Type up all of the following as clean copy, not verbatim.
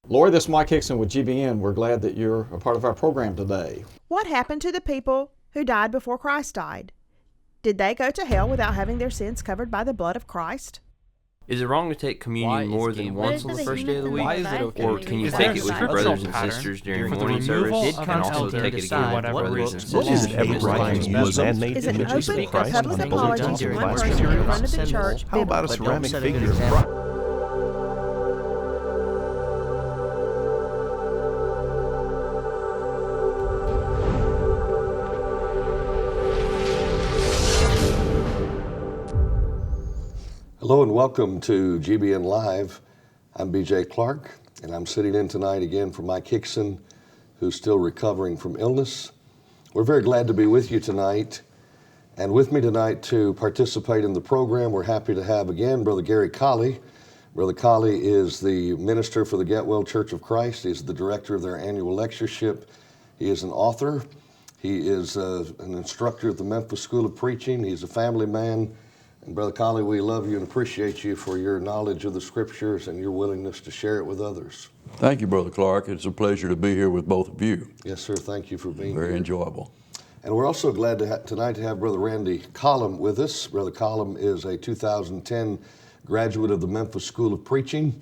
Lori, this is Mike Hickson with GBN. We're glad that you're a part of our program today. What happened to the people who died before Christ died? Did they go to hell without having their sins covered by the blood of Christ? Is it wrong to take communion more than once on the first day of the week? Why is it okay? Or can you Is take there it a with your scriptural brothers and pattern sisters during for the morning removal service, of and also content take it decide again with whatever brothers and looks sisters? Is it ever during right morning to service? use man-made Is an images open of or Christ public on bulletins apology to and one flash person in front of materials? the church How about a biblical? ceramic set a good figure of example. Christ? Hello and welcome to GBN Live. I'm BJ Clarke, and I'm sitting in tonight again for Mike Hickson, who's still recovering from illness. We're very glad to be with you tonight. And with me tonight to participate in the program, we're happy to have again Brother Gary Colley. Brother Colley is the minister for the Getwell Church of Christ. He's the director of their annual lectureship. He is an author. He is an instructor at the Memphis School of Preaching. He's a family man. And Brother Colley, we love you and appreciate you for your knowledge of the Scriptures and your willingness to share it with others. Thank you, Brother Clarke. It's a pleasure to be here with both of you. Yes, sir. Thank you for being here. Very enjoyable. And we're also glad tonight to have Brother Randy Collum with us. Brother Collum is a 2010 graduate of the Memphis School of Preaching,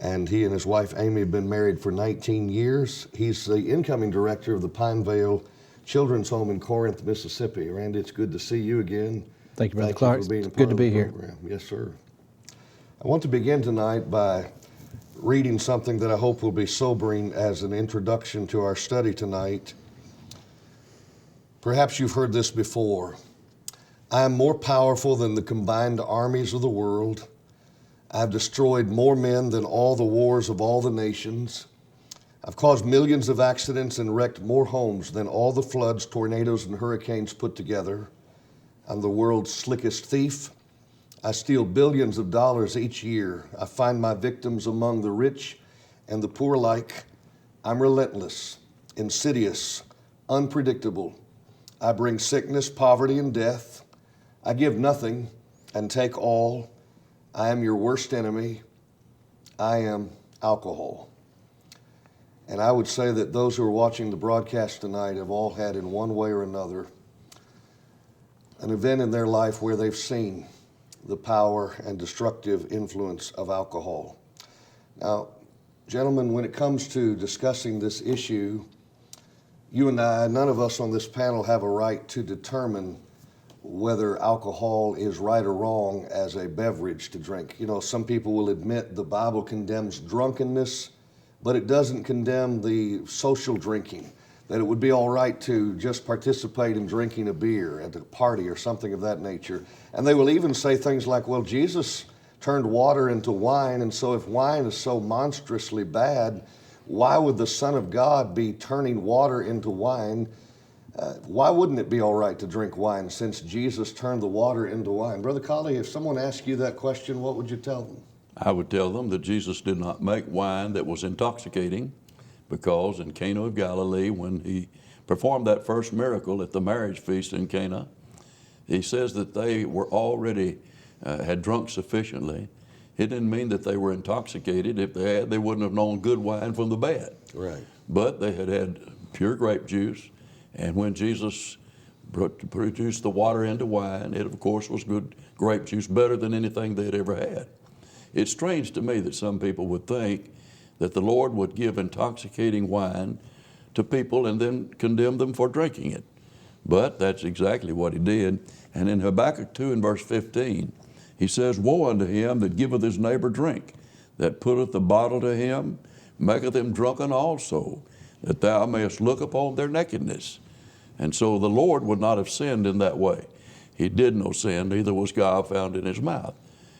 and he and his wife Amy have been married for 19 years. He's the incoming director of the Pinevale Children's Home in Corinth, Mississippi. Randy, it's good to see you again. Thank you, Brother Clarke. For being a It's part good to of be the here. program. Yes, sir. I want to begin tonight by reading something that I hope will be sobering as an introduction to our study tonight. Perhaps you've heard this before. I am more powerful than the combined armies of the world. I've destroyed more men than all the wars of all the nations. I've caused millions of accidents and wrecked more homes than all the floods, tornadoes, and hurricanes put together. I'm the world's slickest thief. I steal billions of dollars each year. I find my victims among the rich and the poor alike. I'm relentless, insidious, unpredictable. I bring sickness, poverty, and death. I give nothing and take all. I am your worst enemy. I am alcohol. And I would say that those who are watching the broadcast tonight have all had, in one way or another, an event in their life where they've seen the power and destructive influence of alcohol. Now, gentlemen, when it comes to discussing this issue, you and I, none of us on this panel have a right to determine whether alcohol is right or wrong as a beverage to drink. You know, some people will admit the Bible condemns drunkenness, but it doesn't condemn the social drinking, that it would be all right to just participate in drinking a beer at a party or something of that nature. And they will even say things like, well, Jesus turned water into wine, and so if wine is so monstrously bad, why would the Son of God be turning water into wine? Why wouldn't it be all right to drink wine since Jesus turned the water into wine? Brother Colley, if someone asked you that question, what would you tell them? I would tell them that Jesus did not make wine that was intoxicating, because in Cana of Galilee, when he performed that first miracle at the marriage feast in Cana, he says that they were already had drunk sufficiently. It didn't mean that they were intoxicated. If they had, they wouldn't have known good wine from the bad. Right. But they had had pure grape juice, and when Jesus produced the water into wine, it of course was good grape juice, better than anything they had ever had. It's strange to me that some people would think that the Lord would give intoxicating wine to people and then condemn them for drinking it. But that's exactly what he did. And in Habakkuk 2 and verse 15, he says, woe unto him that giveth his neighbor drink, that putteth the bottle to him, maketh him drunken also, that thou mayest look upon their nakedness. And so the Lord would not have sinned in that way. He did no sin, neither was guile found in his mouth.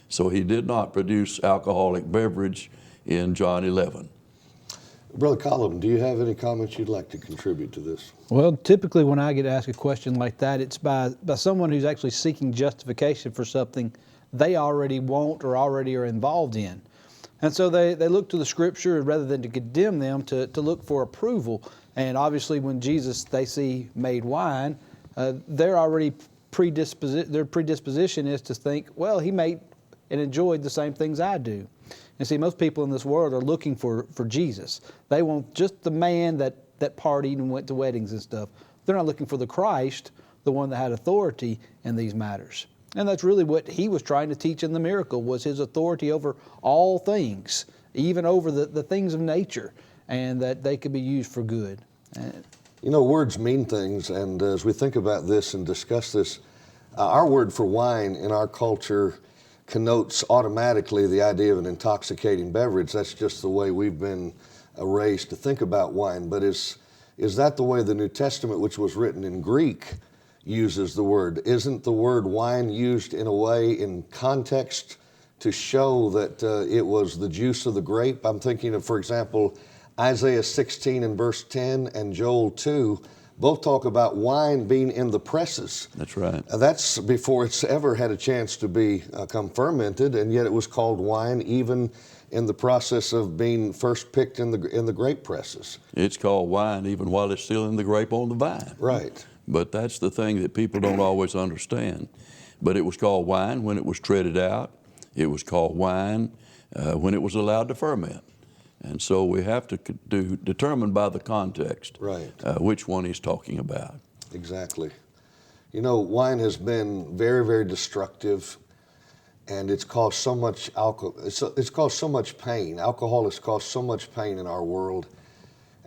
So he did not produce alcoholic beverage in John 11. Brother Collum, do you have any comments you'd like to contribute to this? Well, typically when I get asked a question like that, it's by someone who's actually seeking justification for something they already want or already are involved in. And so they look to the Scripture rather than to condemn them, to look for approval. And obviously when Jesus, they see made wine, their predisposition is to think, well, he made and enjoyed the same things I do. And see, most people in this world are looking for Jesus. They want just the man that partied and went to weddings and stuff. They're not looking for the Christ, the one that had authority in these matters. And that's really what he was trying to teach in the miracle, was his authority over all things, even over the things of nature, and that they could be used for good. You know, words mean things, and as we think about this and discuss this, our word for wine in our culture connotes automatically the idea of an intoxicating beverage. That's just the way we've been raised to think about wine. But is that the way the New Testament, which was written in Greek, uses the word? Isn't the word wine used in a way in context to show that it was the juice of the grape? I'm thinking of, for example, Isaiah 16 and verse 10 and Joel 2 both talk about wine being in the presses. That's right. That's before it's ever had a chance to become fermented, and yet it was called wine even in the process of being first picked in the grape presses. It's called wine even while it's still in the grape on the vine. Right. But that's the thing that people don't always understand. But it was called wine when it was treaded out. It was called wine when it was allowed to ferment. And so we have to determine by the context right. Which one he's talking about. Exactly. You know, wine has been very, very destructive, and it's caused so much it's caused so much pain. Alcohol has caused so much pain in our world.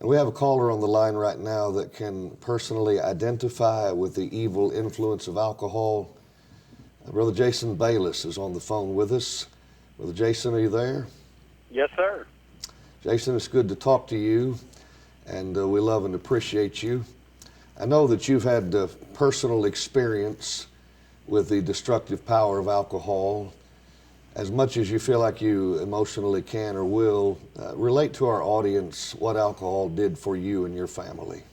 And we have a caller on the line right now that can personally identify with the evil influence of alcohol. Brother Jason Bayless is on the phone with us. Brother Jason, are you there? Yes, sir. Jason, it's good to talk to you, and we love and appreciate you. I know that you've had personal experience with the destructive power of alcohol. As much as you feel like you emotionally can or will, relate to our audience what alcohol did for you and your family.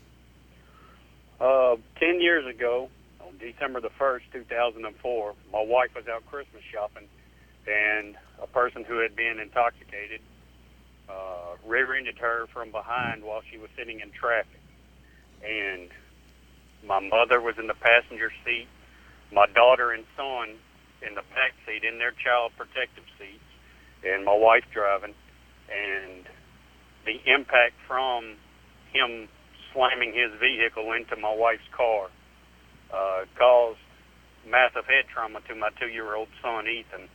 10 years ago, on December the 1st, 2004, my wife was out Christmas shopping, and a person who had been intoxicated rear-ended her from behind while she was sitting in traffic. And my mother was in the passenger seat, my daughter and son in the back seat in their child protective seats, and my wife driving. And the impact from him slamming his vehicle into my wife's car caused massive head trauma to my 2-year-old son, Ethan,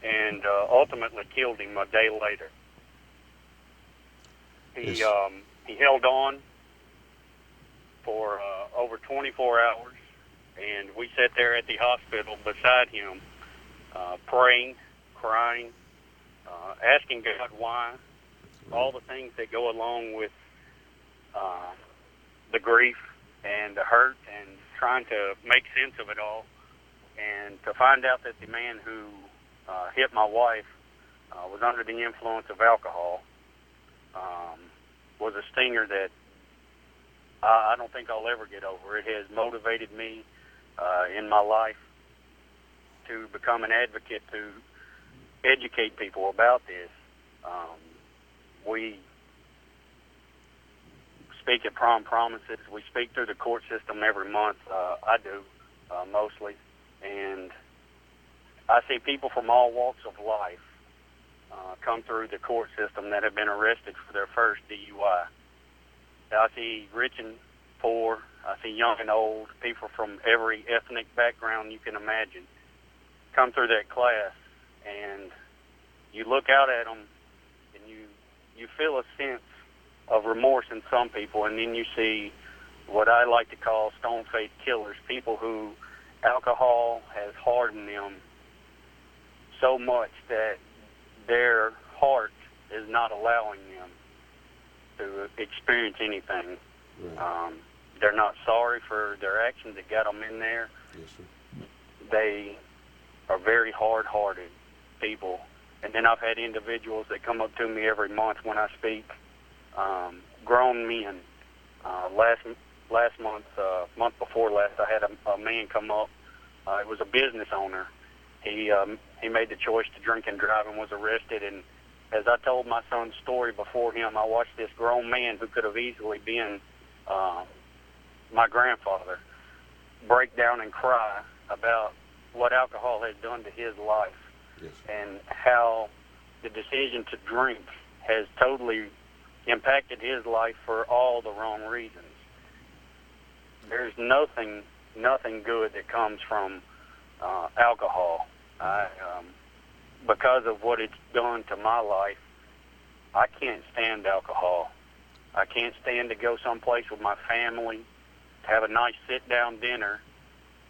and ultimately killed him a day later. He held on for over 24 hours, and we sat there at the hospital beside him, praying, crying, asking God why, all the things that go along with the grief and the hurt, and trying to make sense of it all, and to find out that the man who hit my wife was under the influence of alcohol was a stinger that I don't think I'll ever get over. It has motivated me in my life to become an advocate to educate people about this. We speak at prom promises. We speak through the court system every month. I do, mostly. And I see people from all walks of life come through the court system that have been arrested for their first DUI. I see rich and poor. I see young and old, people from every ethnic background you can imagine come through that class. And you look out at them, and you feel a sense of remorse in some people, and then you see what I like to call stone-faced killers, people who alcohol has hardened them so much that their heart is not allowing them to experience anything. Right. They're not sorry for their actions that got them in there. Yes, sir. They are very hard-hearted people. And then I've had individuals that come up to me every month when I speak, grown men. Last month, month before last, I had a man come up. It was a business owner. He made the choice to drink and drive and was arrested. And as I told my son's story before him, I watched this grown man who could have easily been my grandfather break down and cry about what alcohol has done to his life. Yes. And how the decision to drink has totally impacted his life for all the wrong reasons. There's nothing good that comes from alcohol. Because of what it's done to my life, I can't stand alcohol. I can't stand to go someplace with my family, to have a nice sit-down dinner,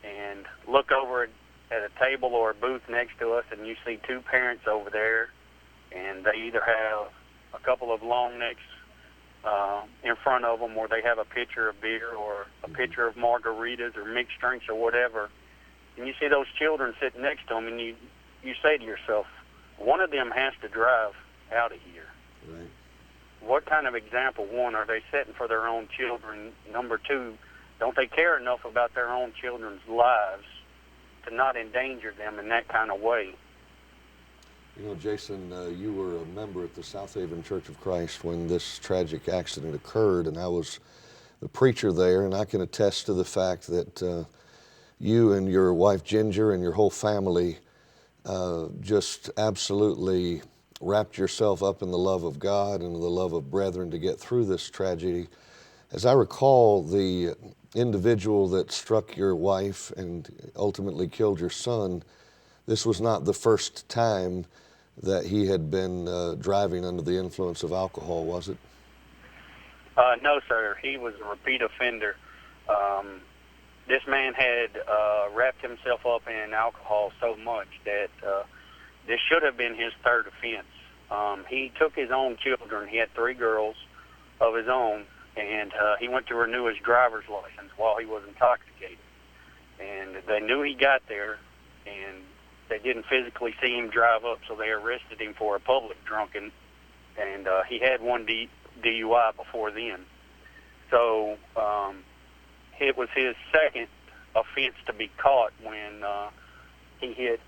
and look over at a table or a booth next to us, and you see two parents over there, and they either have a couple of long necks in front of them, or they have a pitcher of beer or a pitcher of margaritas or mixed drinks or whatever, and you see those children sitting next to them, and you say to yourself, one of them has to drive out of here. Right. What kind of example, one, are they setting for their own children? Number two, don't they care enough about their own children's lives to not endanger them in that kind of way? You know, Jason, you were a member at the South Haven Church of Christ when this tragic accident occurred, and I was the preacher there, and I can attest to the fact that you and your wife Ginger and your whole family just absolutely wrapped yourself up in the love of God and the love of brethren to get through this tragedy. As I recall, the individual that struck your wife and ultimately killed your son, this was not the first time that he had been driving under the influence of alcohol, was it? No, sir. He was a repeat offender. This man had wrapped himself up in alcohol so much that this should have been his third offense. He took his own children. He had 3 girls of his own, and he went to renew his driver's license while he was intoxicated. And they knew he got there, and they didn't physically see him drive up, so they arrested him for a public drunken, and he had one DUI before then. So it was his second offense to be caught when he hit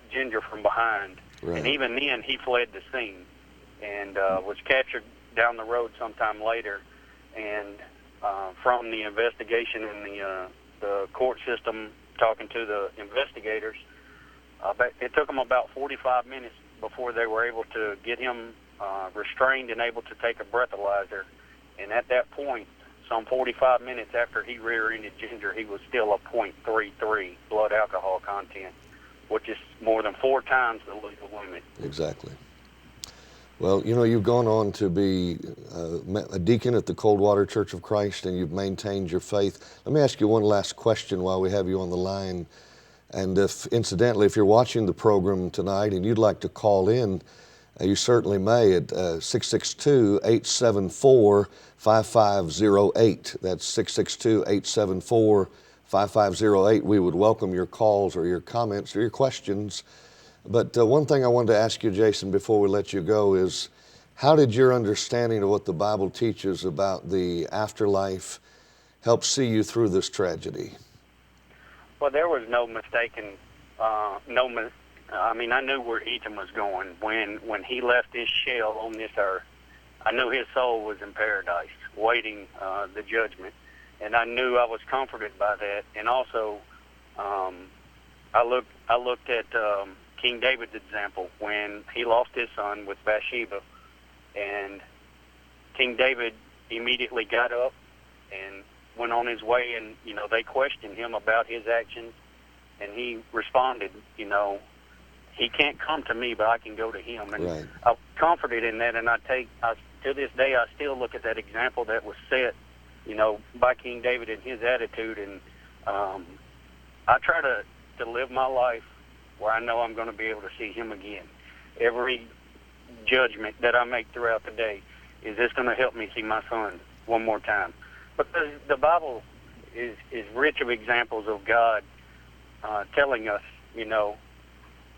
Ginger from behind. Right. And even then, he fled the scene and was captured down the road sometime later. And from the investigation in the court system, talking to the investigators, it took them about 45 minutes before they were able to get him restrained and able to take a breathalyzer. And at that point, some 45 minutes after he rear-ended Ginger, he was still a .33 blood alcohol content, which is more than 4 times the legal limit. Exactly. Well, you know, you've gone on to be a deacon at the Coldwater Church of Christ, and you've maintained your faith. Let me ask you one last question while we have you on the line. And incidentally, if you're watching the program tonight and you'd like to call in, you certainly may at 662-874-5508. That's 662-874-5508. We would welcome your calls or your comments or your questions. But one thing I wanted to ask you, Jason, before we let you go is, how did your understanding of what the Bible teaches about the afterlife help see you through this tragedy? Well, there was no mistaken, I knew where Ethan was going. When he left his shell on this earth, I knew his soul was in paradise, waiting the judgment. And I knew I was comforted by that. And also, I looked at King David's example when he lost his son with Bathsheba. And King David immediately got up and went on his way, and, they questioned him about his actions, and he responded, he can't come to me, but I can go to him. And right. I'm comforted in that, and to this day, I still look at that example that was set, by King David and his attitude, and I try to live my life where I know I'm going to be able to see him again. Every judgment that I make throughout the day, is this going to help me see my son one more time? Because the Bible is rich of examples of God telling us,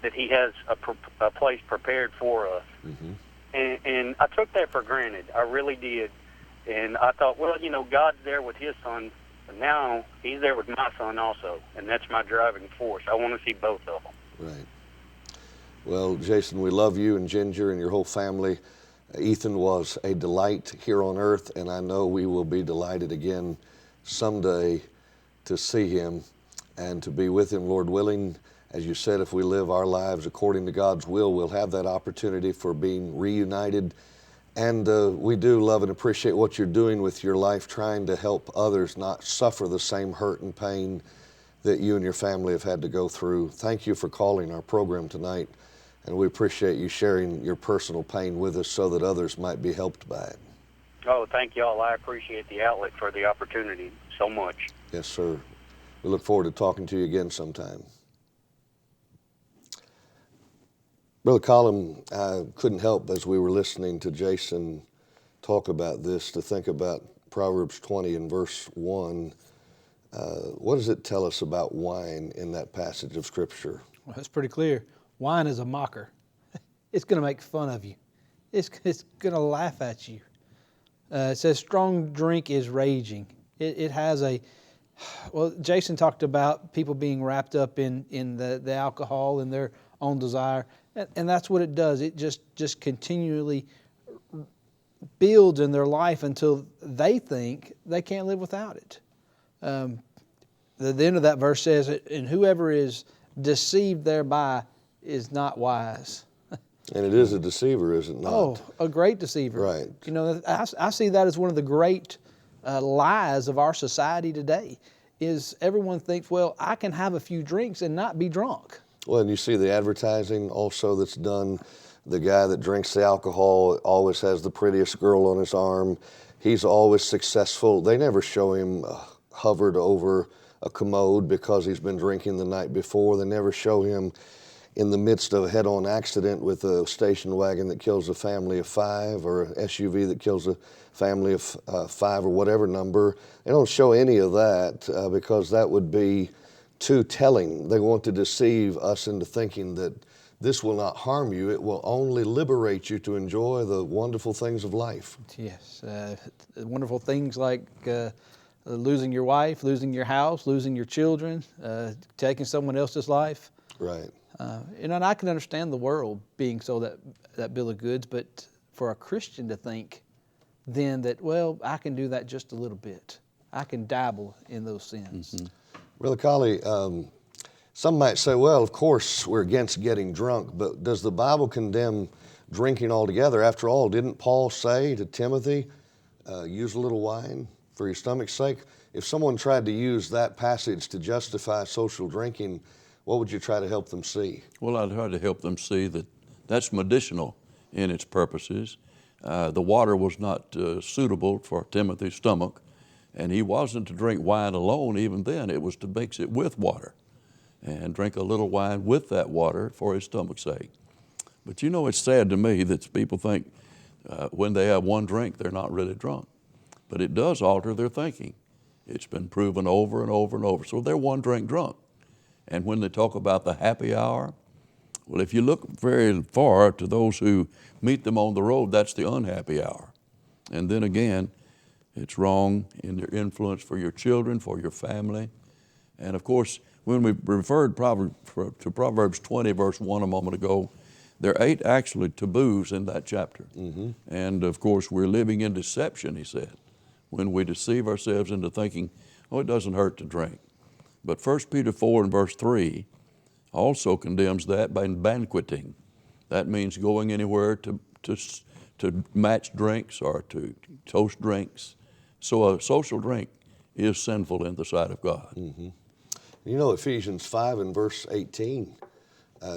that he has a place prepared for us. Mm-hmm. And I took that for granted. I really did. And I thought, well, God's there with his son, but now he's there with my son also, and that's my driving force. I want to see both of them. Right. Well, Jason, we love you and Ginger and your whole family. Ethan was a delight here on earth, and I know we will be delighted again someday to see him and to be with him, Lord willing, As you said, if we live our lives according to God's will, we'll have that opportunity for being reunited. And we do love and appreciate what you're doing with your life, trying to help others not suffer the same hurt and pain that you and your family have had to go through. Thank you for calling our program tonight, and we appreciate you sharing your personal pain with us so that others might be helped by it. Oh, thank y'all. I appreciate the outlet for the opportunity so much. Yes, sir. We look forward to talking to you again sometime. Brother Collum, I couldn't help as we were listening to Jason talk about this to think about Proverbs 20 and verse 1. What does it tell us about wine in that passage of Scripture? Well, it's pretty clear. Wine is a mocker. It's going to make fun of you. It's going to laugh at you. It says strong drink is raging. It has a, well, Jason talked about people being wrapped up in the alcohol and their own desire. And that's what it does. It just continually builds in their life until they think they can't live without it. The end of that verse says, and whoever is deceived thereby is not wise. And it is a deceiver, is it not? Oh, a great deceiver. Right. You know, I see that as one of the great lies of our society today, is everyone thinks, well, I can have a few drinks and not be drunk. Well, and you see the advertising also that's done. The guy that drinks the alcohol always has the prettiest girl on his arm. He's always successful. They never show him hovered over a commode because he's been drinking the night before. They never show him in the midst of a head-on accident with a station wagon that kills a family of 5 or an SUV that kills a family of 5 or whatever number. They don't show any of that because that would be too telling. They want to deceive us into thinking that this will not harm you. It will only liberate you to enjoy the wonderful things of life. Yes, wonderful things like losing your wife, losing your house, losing your children, taking someone else's life. Right. And I can understand the world being so that bill of goods, but for a Christian to think then that, well, I can do that just a little bit. I can dabble in those sins. Mm-hmm. Brother Colley, some might say, well, of course we're against getting drunk, but does the Bible condemn drinking altogether? After all, didn't Paul say to Timothy, use a little wine for your stomach's sake? If someone tried to use that passage to justify social drinking, what would you try to help them see? Well, I'd try to help them see that that's medicinal in its purposes. The water was not suitable for Timothy's stomach, and he wasn't to drink wine alone even then. It was to mix it with water and drink a little wine with that water for his stomach's sake. But you know, it's sad to me that people think when they have one drink, they're not really drunk. But it does alter their thinking. It's been proven over and over and over. So they're one drink drunk. And when they talk about the happy hour, well, if you look very far to those who meet them on the road, that's the unhappy hour. And then again, it's wrong in their influence for your children, for your family. And of course, when we referred to Proverbs 20, verse 1 a moment ago, there are 8 actually taboos in that chapter. Mm-hmm. And of course, we're living in deception, he said, when we deceive ourselves into thinking, oh, it doesn't hurt to drink. But 1 Peter 4 and verse 3 also condemns that by banqueting. That means going anywhere to match drinks or to toast drinks. So a social drink is sinful in the sight of God. Mm-hmm. You know, Ephesians 5 and verse 18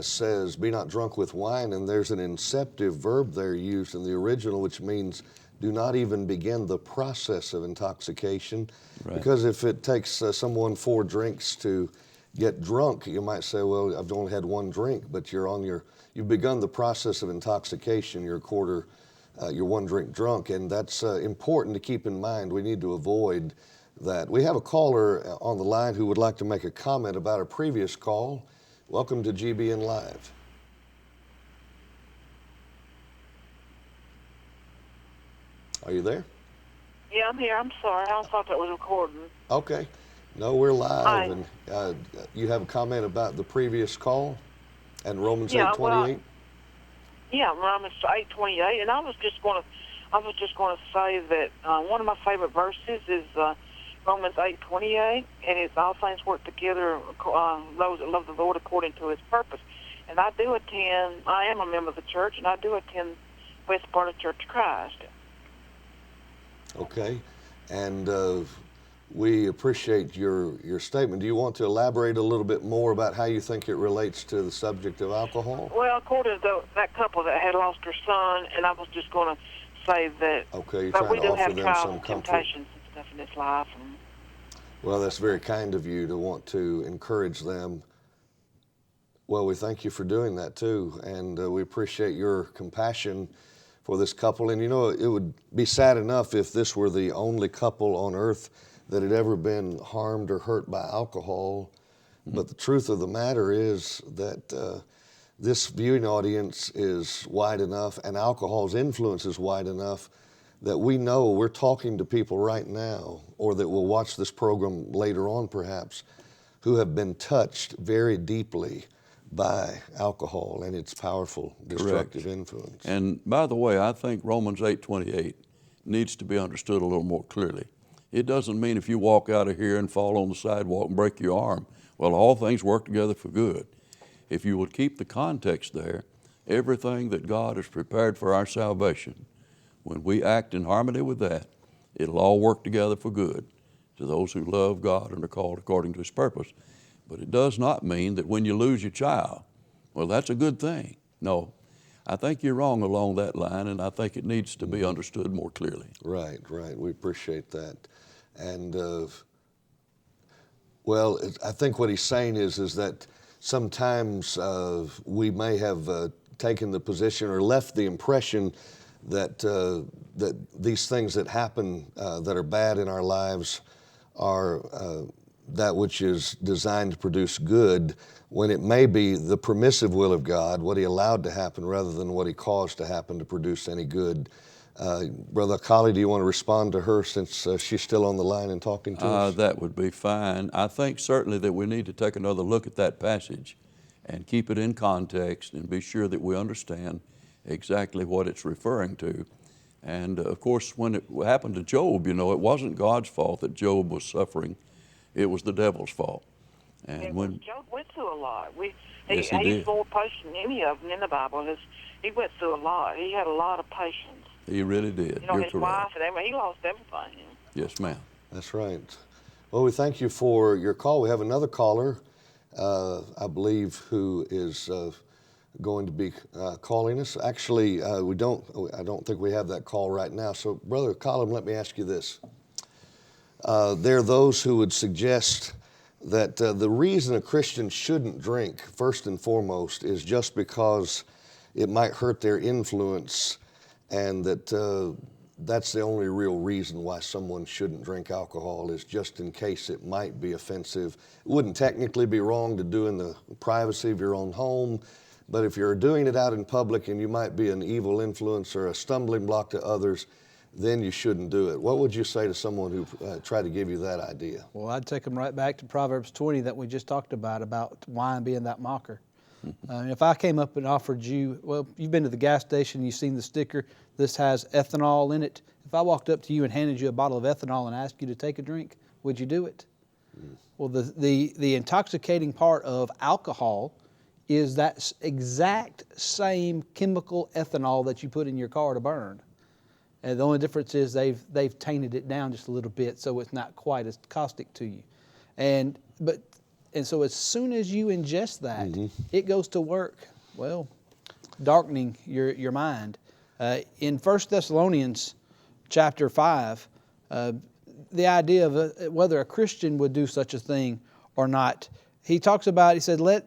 says, be not drunk with wine, and there's an inceptive verb there used in the original, which means do not even begin the process of intoxication. Right. Because if it takes someone 4 drinks to get drunk, you might say, well, I've only had 1 drink, but you've begun the process of intoxication, you're 1 drink drunk, and that's important to keep in mind. We need to avoid that. We have a caller on the line who would like to make a comment about a previous call. Welcome to GBNLive. Are you there? Yeah, I'm here. I'm sorry. I thought that was recording. Okay. No, we're live. Hi. And you have a comment about the previous call and Romans 8:28? Romans 8:28. And I was just going to say that one of my favorite verses is Romans 8:28, and it's all things work together, those that love the Lord according to His purpose. And I am a member of the church, and I do attend Westboro Church of Christ. Okay, and we appreciate your statement. Do you want to elaborate a little bit more about how you think it relates to the subject of alcohol? Well, according to that couple that had lost her son, and I was just going to say that, okay, you're but trying we to do offer have them trials some and comfort. temptations and stuff in this life. And well, that's very kind of you to want to encourage them. Well, we thank you for doing that too, and we appreciate your compassion for this couple. And you know, it would be sad enough if this were the only couple on earth that had ever been harmed or hurt by alcohol. But the truth of the matter is that this viewing audience is wide enough, and alcohol's influence is wide enough, that we know we're talking to people right now, or that will watch this program later on perhaps, who have been touched very deeply by alcohol and its powerful destructive influence. And by the way, I think Romans 8:28 needs to be understood a little more clearly. It doesn't mean if you walk out of here and fall on the sidewalk and break your arm, well, all things work together for good. If you would keep the context there, everything that God has prepared for our salvation, when we act in harmony with that, it'll all work together for good to those who love God and are called according to His purpose. But it does not mean that when you lose your child, well, that's a good thing. No, I think you're wrong along that line, and I think it needs to be understood more clearly. Right. We appreciate that. And, well, I think what he's saying is that sometimes we may have taken the position or left the impression that that these things that happen that are bad in our lives are that which is designed to produce good, when it may be the permissive will of God, what He allowed to happen rather than what He caused to happen to produce any good. Brother Colley, do you want to respond to her since she's still on the line and talking to us? That would be fine. I think certainly that we need to take another look at that passage and keep it in context and be sure that we understand exactly what it's referring to. And of course, when it happened to Job, you know, it wasn't God's fault that Job was suffering. It was the devil's fault. And when Job went through a lot. Yes, he did. He's more patient than any of them in the Bible. He went through a lot. He had a lot of patience. He really did. You know, You're his correct. wife and everything, he lost everything. Yes, ma'am. That's right. Well, we thank you for your call. We have another caller, I believe, who is going to be calling us. Actually, I don't think we have that call right now. So, Brother Collum, let me ask you this. There are those who would suggest that the reason a Christian shouldn't drink, first and foremost, is just because it might hurt their influence, and that that's the only real reason why someone shouldn't drink alcohol, is just in case it might be offensive. It wouldn't technically be wrong to do in the privacy of your own home, but if you're doing it out in public and you might be an evil influence or a stumbling block to others, then you shouldn't do it. What would you say to someone who tried to give you that idea? Well, I'd take them right back to Proverbs 20 that we just talked about wine being that mocker. If I came up and offered you, well, you've been to the gas station, you've seen the sticker, this has ethanol in it. If I walked up to you and handed you a bottle of ethanol and asked you to take a drink, would you do it? Well, the intoxicating part of alcohol is that exact same chemical ethanol that you put in your car to burn. And the only difference is they've tainted it down just a little bit so it's not quite as caustic to you. And so as soon as you ingest that, it goes to work, well, darkening your mind. In 1 Thessalonians chapter 5, the idea of whether a Christian would do such a thing or not, he talks about, he said, 1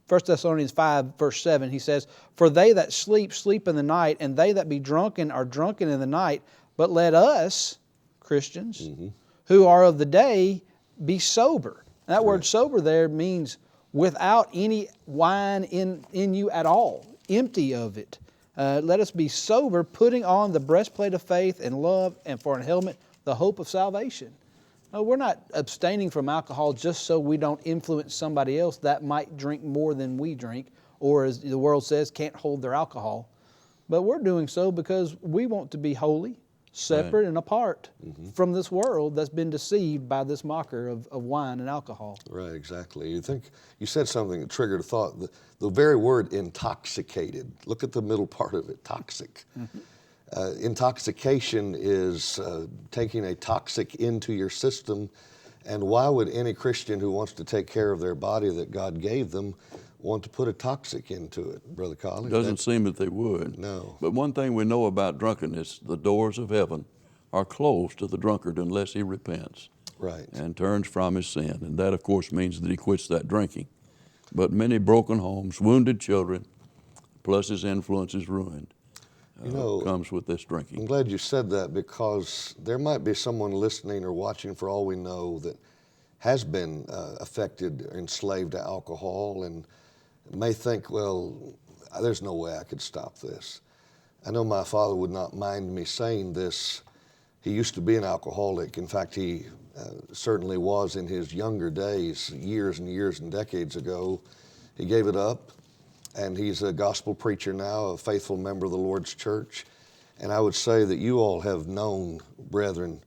Thessalonians 5, verse 7, he says, "For they that sleep, sleep in the night, and they that be drunken are drunken in the night. But let us," Christians, "who are of the day, be sober." And that word sober there means without any wine in you at all, empty of it. Let us be sober, putting on the breastplate of faith and love, and for an helmet, the hope of salvation. No, we're not abstaining from alcohol just so we don't influence somebody else that might drink more than we drink, or as the world says, can't hold their alcohol. But we're doing so because we want to be holy, separate and apart from this world that's been deceived by this mocker of wine and alcohol. Right, exactly. You said something that triggered a thought. The very word intoxicated, look at the middle part of it, toxic. Intoxication is taking a toxic into your system, and why would any Christian who wants to take care of their body that God gave them want to put a toxic into it, Brother Colley? Doesn't seem that they would. No. But one thing we know about drunkenness, the doors of heaven are closed to the drunkard unless he repents. Right. And turns from his sin. And that, of course, means that he quits that drinking. But many broken homes, wounded children, plus his influence is ruined. Comes with this drinking. I'm glad you said that, because there might be someone listening or watching, for all we know, that has been affected or enslaved to alcohol and may think, well, there's no way I could stop this. I know my father would not mind me saying this. He used to be an alcoholic. In fact, he certainly was in his younger days, years and years and decades ago. He gave it up, and he's a gospel preacher now, a faithful member of the Lord's church. And I would say that you all have known brethren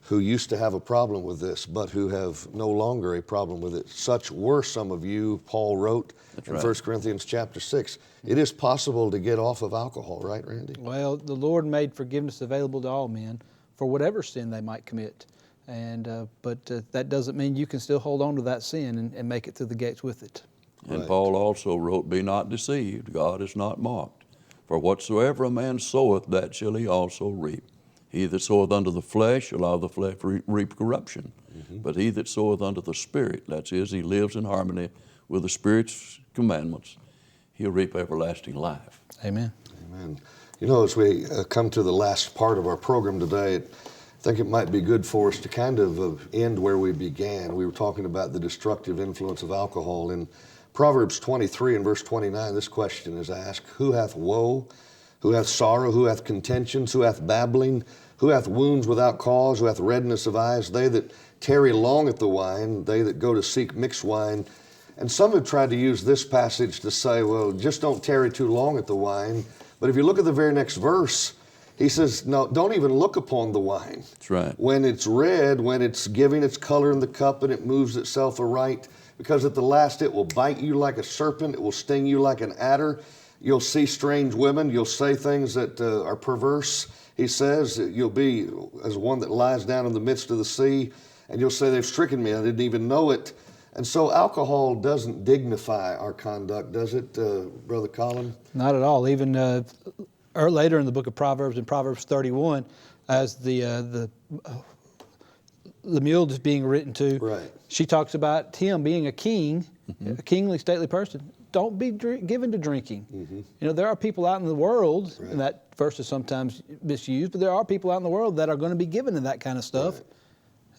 who used to have a problem with this, but who have no longer a problem with it. Such were some of you, Paul wrote in 1 Corinthians chapter 6. It is possible to get off of alcohol, right, Randy? Well, the Lord made forgiveness available to all men for whatever sin they might commit. But that doesn't mean you can still hold on to that sin and make it through the gates with it. And Paul also wrote, "Be not deceived, God is not mocked. For whatsoever a man soweth, that shall he also reap. He that soweth unto the flesh shall of the flesh reap corruption. But he that soweth unto the Spirit, that is, he lives in harmony with the Spirit's commandments, he'll reap everlasting life." Amen. Amen. You know, as we come to the last part of our program today, I think it might be good for us to kind of end where we began. We were talking about the destructive influence of alcohol. In Proverbs 23 and verse 29, this question is asked: Who hath woe? Who hath sorrow? Who hath contentions? Who hath babbling? Who hath wounds without cause? Who hath redness of eyes? They that tarry long at the wine, they that go to seek mixed wine. And some have tried to use this passage to say, well, just don't tarry too long at the wine. But if you look at the very next verse, he says, no, don't even look upon the wine. That's right. When it's red, when it's giving its color in the cup and it moves itself aright, because at the last it will bite you like a serpent, it will sting you like an adder. You'll see strange women, you'll say things that are perverse. He says you'll be as one that lies down in the midst of the sea, and you'll say, they've stricken me, I didn't even know it. And so alcohol doesn't dignify our conduct, does it, Brother Collum? Not at all. Even later in the book of Proverbs, in Proverbs 31, as the mule is being written to, right, she talks about him being a king, a kingly, stately person. Don't be given to drinking. You know, there are people out in the world, and that verse is sometimes misused, but there are people out in the world that are going to be given to that kind of stuff. Right.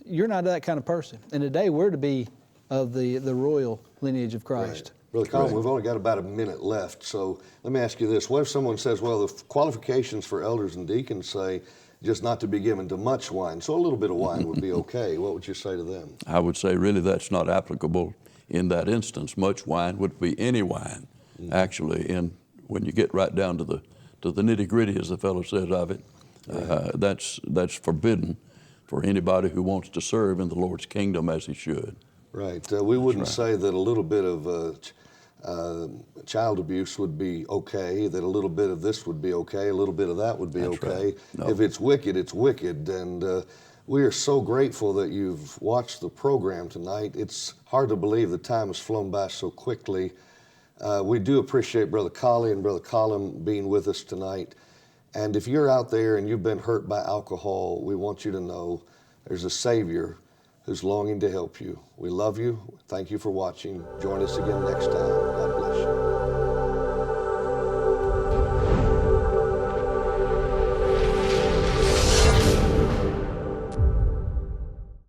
You're not that kind of person. And today we're to be of the royal lineage of Christ. Right. Brother Collum, we've only got about a minute left, so let me ask you this. What if someone says, well, the qualifications for elders and deacons say just not to be given to much wine, so a little bit of wine would be okay. What would you say to them? I would say really that's not applicable in that instance. Much wine would be any wine, actually. And when you get right down to the nitty-gritty, as the fellow says of it, that's forbidden for anybody who wants to serve in the Lord's kingdom as he should. Right. We wouldn't say that a little bit of child abuse would be okay, that a little bit of this would be okay, a little bit of that would be That's okay. right. No. If it's wicked, it's wicked. And we are so grateful that you've watched the program tonight. It's hard to believe the time has flown by so quickly. We do appreciate Brother Colley and Brother Collum being with us tonight. And if you're out there and you've been hurt by alcohol, we want you to know there's a Savior who's longing to help you. We love you. Thank you for watching. Join us again next time. God bless you.